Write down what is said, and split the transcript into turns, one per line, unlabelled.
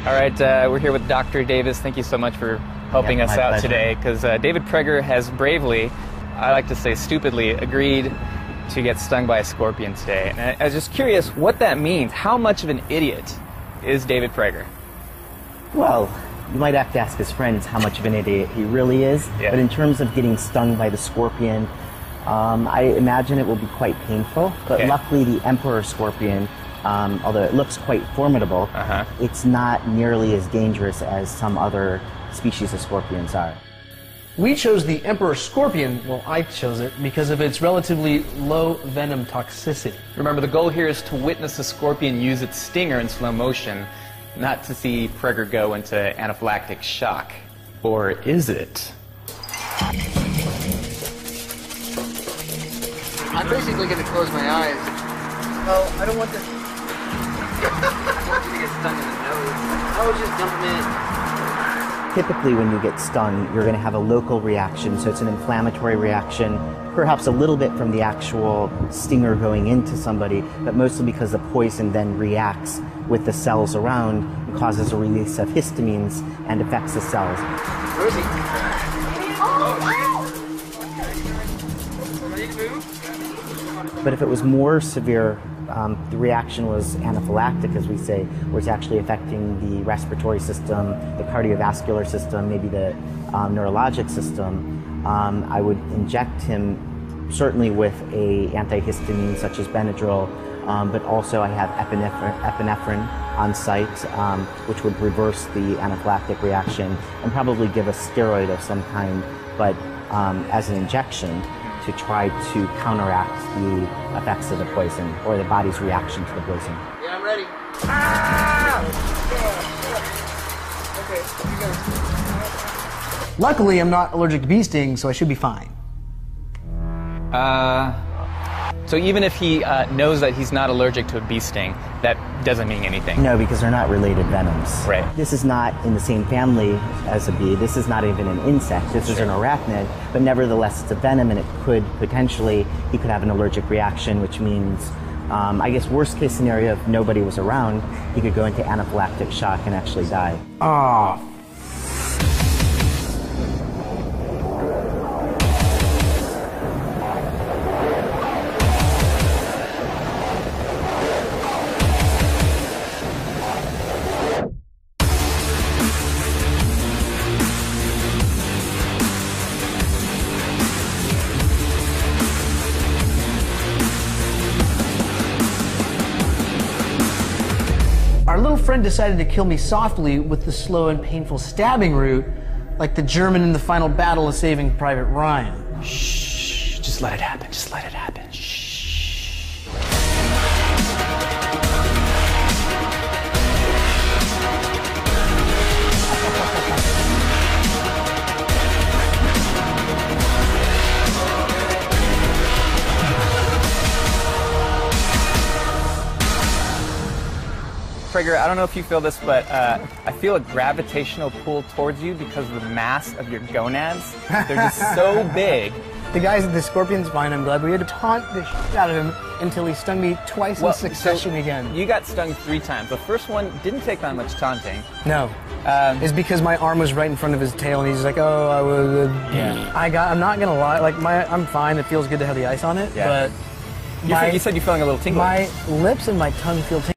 All right, we're here with Dr. Davis. Thank you so much for helping us out today, because David Prager has bravely, I like to say stupidly, agreed to get stung by a scorpion today. And I was just curious what that means. How much of an idiot is David Prager?
Well, you might have to ask his friends how much of an idiot he really is. Yeah. But in terms of getting stung by the scorpion, I imagine it will be quite painful. But luckily the emperor scorpion, although it looks quite formidable, it's not nearly as dangerous as some other species of scorpions are.
We chose the emperor scorpion, well, I chose it, because of its relatively low venom toxicity.
Remember, the goal here is to witness a scorpion use its stinger in slow motion, not to see Prager go into anaphylactic shock. Or is it?
I'm basically going to close my eyes. Oh, I don't want this. I want you to get stung in the nose. Oh, just dump them in.
Typically when you get stung, you're going to have a local reaction, so it's an inflammatory reaction, perhaps a little bit from the actual stinger going into somebody, but mostly because the poison then reacts with the cells around and causes a release of histamines and affects the cells.
Where is he?
But if it was more severe, the reaction was anaphylactic, as we say, where it's actually affecting the respiratory system, the cardiovascular system, maybe the neurologic system. I would inject him certainly with a antihistamine such as Benadryl, but also I have epinephrine on site, which would reverse the anaphylactic reaction, and probably give a steroid of some kind, but as an injection, to try to counteract the effects of the poison, or the body's reaction to the poison.
Yeah, I'm ready. Ah! Okay, here you go.
Luckily, I'm not allergic to bee stings, so I should be fine.
So even if he knows that he's not allergic to a bee sting, that doesn't mean anything?
No, because they're not related venoms.
Right.
This is not in the same family as a bee. This is not even an insect. This is an arachnid, but nevertheless it's a venom, and it could potentially, he could have an allergic reaction, which means, I guess worst case scenario, if nobody was around, he could go into anaphylactic shock and actually die.
Oh. Our little friend decided to kill me softly with the slow and painful stabbing route, like the German in the final battle of Saving Private Ryan.
Shh, just let it happen, just let it happen, shh. Prager, I don't know if you feel this, but I feel a gravitational pull towards you because of the mass of your gonads. They're just so big.
The scorpion's fine, I'm glad. We had to taunt the shit out of him until he stung me twice in succession again.
You got stung 3 times. The first one didn't take that much taunting.
No. It's because my arm was right in front of his tail, and he's like, oh, I was...
Yeah.
I'm not gonna lie, like, I'm fine. It feels good to have the ice on it, but...
You said you're feeling a little tingly.
My lips and my tongue feel tingly.